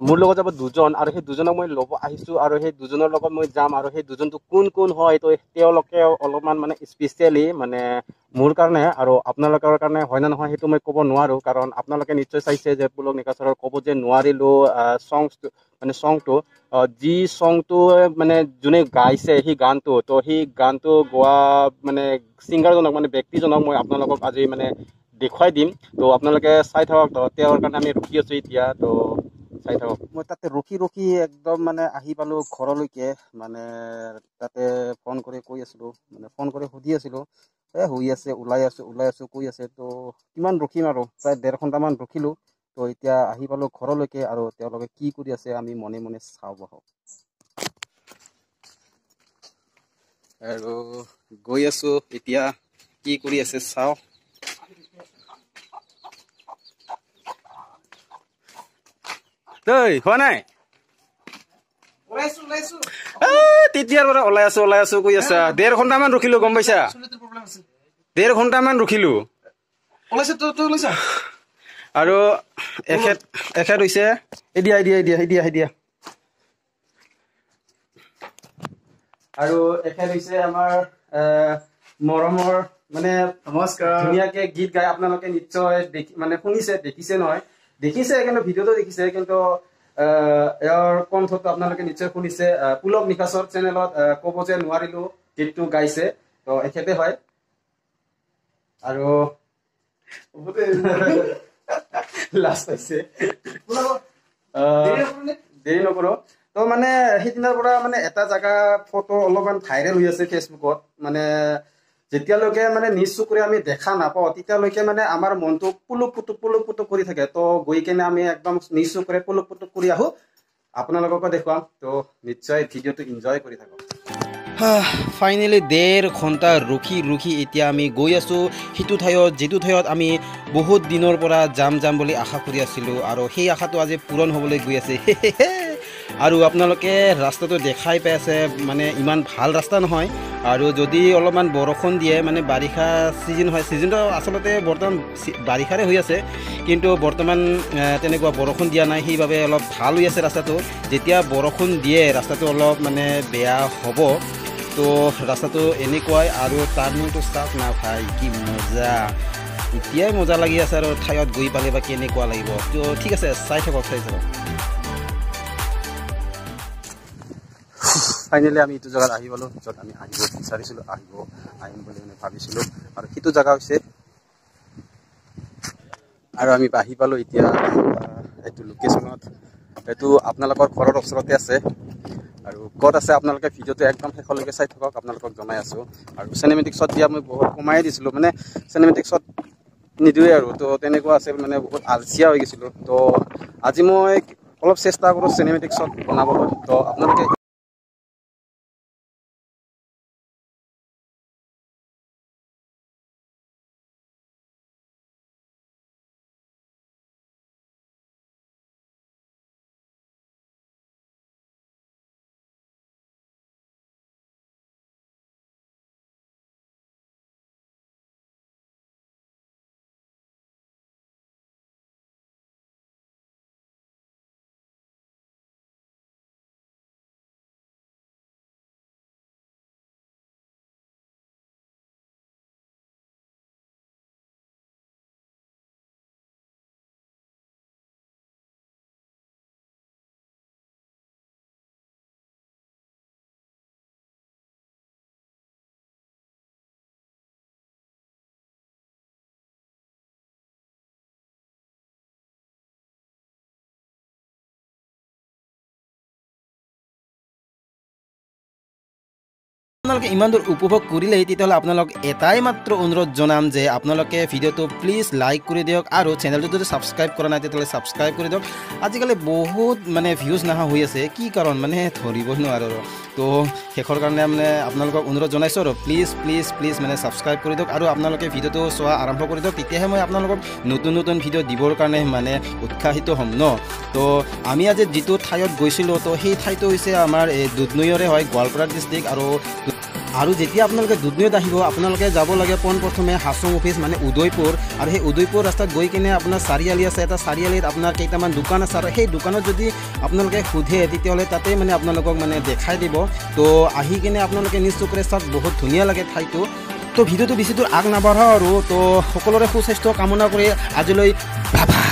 মোৰ লগত যাব দুজন আৰু সেই দুজনক মই ল'ব আহিছোঁ আৰু সেই দুজনৰ লগত মই যাম আৰু সেই দুজনটো কোন কোন হয় তো তেওঁলোকে অলপমান মানে স্পেচিয়েলি মানে মোৰ কাৰণে আৰু আপোনালোকৰ কাৰণে হয় নে নহয় সেইটো মই ক'ব নোৱাৰোঁ কাৰণ আপোনালোকে নিশ্চয় চাইছে যে পুলক নিকাচাৰৰ ক'ব যে নোৱাৰিলোঁ চংটো যি চংটো মানে যোনে গাইছে সেই গানটো তো সেই গানটো গোৱা মানে ছিংগাৰজনক মানে ব্যক্তিজনক মই আপোনালোকক আজি মানে দেখুৱাই দিম তো আপোনালোকে চাই থাকক তো তেওঁৰ কাৰণে আমি ৰখি আছোঁ এতিয়া তো চাই থাকক মই তাতে ৰখি একদম মানে আহি পালোঁ ঘৰলৈকে মানে তাতে ফোন কৰি কৈ আছিলোঁ মানে ফোন কৰি সুধি আছিলোঁ হৈ আছে ওলাই আছোঁ কৈ আছে তো কিমান ৰখিম আৰু প্ৰায় 1.5 ঘণ্টামান ৰখিলোঁ তো এতিয়া আহি পালোঁ ঘৰলৈকে আৰু তেওঁলোকে কি কৰি আছে আমি মনে মনে চাওঁ বহক আৰু গৈ আছোঁ এতিয়া কি কৰি আছে চাওঁ হোৱা নাই তেতিয়াৰ পৰা ওলাই আছোঁ কৈ আছা 1.5 ঘণ্টামান ৰখিলোঁ গম পাইছা 1.5 ঘণ্টামান ৰখিলোঁ আৰু এখেত হৈছে দিয়া আৰু এখেত হৈছে আমাৰ মৰমৰ মানে নমস্কাৰ ধুনীয়াকে গীত গাই আপোনালোকে নিশ্চয় মানে শুনিছে দেখিছে নহয় দেখিছে কিন্তু ভিডিঅ'টো দেখিছে কিন্তু ইয়াৰ কণ্ঠটো আপোনালোকে নিশ্চয় শুনিছে পুলক নিকাচৰ চেনেলত ক'ব যে নোৱাৰিলোঁ গীতটো গাইছে তো এখেতে হয় আৰু লাষ্ট হৈছে দেৰি নকৰোঁ তো মানে সেইদিনাৰ পৰা মানে এটা জেগা ফটো অলপমান ভাইৰেল হৈ আছে ফেচবুকত মানে যেতিয়ালৈকে মানে নিজ চকুৰে আমি দেখা নাপাওঁ তেতিয়ালৈকে মানে আমাৰ মনটো পুলুক পুটুক কৰি থাকে তো গৈ কেনে আমি একদম নিজ চকুৰে পুলুক পুটুক কৰি আহোঁ আপোনালোককো দেখুৱাম তো নিশ্চয় ভিডিঅ'টো এনজয় কৰি থাকক ফাইনেলি 1.5 ঘণ্টা ৰখি এতিয়া আমি গৈ আছোঁ সেইটো ঠাইত যিটো ঠাইত আমি বহুত দিনৰ পৰা যাম বুলি আশা কৰি আছিলোঁ আৰু সেই আশাটো আজি পূৰণ হ'বলৈ গৈ আছে আৰু আপোনালোকে ৰাস্তাটো দেখাই পাই আছে মানে ইমান ভাল ৰাস্তা নহয় আৰু যদি অলপমান বৰষুণ দিয়ে মানে বাৰিষা ছিজন হয় ছিজনটো আচলতে বৰ্তমান বাৰিষাৰে হৈ আছে কিন্তু বৰ্তমান তেনেকুৱা বৰষুণ দিয়া নাই সেইবাবে অলপ ভাল হৈ আছে ৰাস্তাটো যেতিয়া বৰষুণ দিয়ে ৰাস্তাটো অলপ মানে বেয়া হ'ব তো ৰাস্তাটো এনেকুৱাই আৰু টাৰ্ণিংটো চাওক না ভাই কি মজা এতিয়াই মজা লাগি আছে আৰু ঠাইত গৈ পালে বা কেনেকুৱা লাগিব তো ঠিক আছে চাই থাকক ফাইনেলি আমি এইটো জেগাত আহি পালোঁ য'ত আমি আহিব বিচাৰিছিলোঁ আহিম বুলি মানে ভাবিছিলোঁ আৰু সেইটো জেগা হৈছে আৰু আমি আহি পালোঁ এতিয়া এইটো লোকেশ্যনত এইটো আপোনালোকৰ ঘৰৰ ওচৰতে আছে আৰু ক'ত আছে আপোনালোকে ভিডিঅ'টো একদম শেষলৈকে চাই থাকক আপোনালোকক জনাই আছোঁ আৰু চিনেমেটিক শ্বট দিয়া মই বহুত কমাই দিছিলোঁ মানে চিনেমেটিক শ্বট নিদিওঁৱেই আৰু তো তেনেকুৱা আছে মানে বহুত আলচিয়া হৈ গৈছিলোঁ তো আজি মই অলপ চেষ্টা কৰোঁ চিনেমেটিক শ্বট বনাবলৈ তো আপোনালোকে আপোনালোকে ইমান দূৰ উপভোগ কৰিলে তেতিয়াহ'লে আপোনালোক এটাই মাত্ৰ অনুৰোধ জনাম যে আপোনালোকে ভিডিঅ'টো প্লিজ লাইক কৰি দিয়ক আৰু চেনেলটো যদি ছাবস্ক্ৰাইব কৰা নাই তেতিয়াহ'লে ছাবস্ক্ৰাইব কৰি দিয়ক আজিকালি বহুত মানে ভিউজ নহা হৈ আছে কি কাৰণ মানে ধৰিবই নোৱাৰোঁ তো শেষৰ কাৰণে মানে আপোনালোকক অনুৰোধ জনাইছোঁ আৰু প্লিজ মানে ছাবস্ক্ৰাইব কৰি দিয়ক আৰু আপোনালোকে ভিডিঅ'টো চোৱা আৰম্ভ কৰি দিয়ক তেতিয়াহে মই আপোনালোকক নতুন ভিডিঅ' দিবৰ কাৰণে মানে উৎসাহিত হ'ম ন তো আমি আজি যিটো ঠাইত গৈছিলোঁ তো সেই ঠাইটো হৈছে আমাৰ দুধনৈৰে হয় গোৱালপাৰা ডিষ্ট্ৰিক্ট আৰু আৰু যেতিয়া আপোনালোকে দুধনৈত আহিব আপোনালোকে যাব লাগে পোনপ্ৰথমে হাছং অফিচ মানে উদয়পুৰ আৰু সেই উদয়পুৰ ৰাস্তাত গৈ কিনে আপোনাৰ চাৰিআলি আছে এটা চাৰিআলিত আপোনাৰ কেইটামান দোকান আছে আৰু সেই দোকানত যদি আপোনালোকে সোধে তেতিয়াহ'লে তাতে মানে আপোনালোকক মানে দেখাই দিব তো আহি কিনে আপোনালোকে নিজ চকুৰে চাওক বহুত ধুনীয়া লাগে ঠাইটো তো ভিডিঅ'টো বেছি দূৰ আগ নাবাঢ়াওঁ আৰু তো সকলোৰে সুস্বাস্থ্য কামনা কৰি আজিলৈ বাই বাই।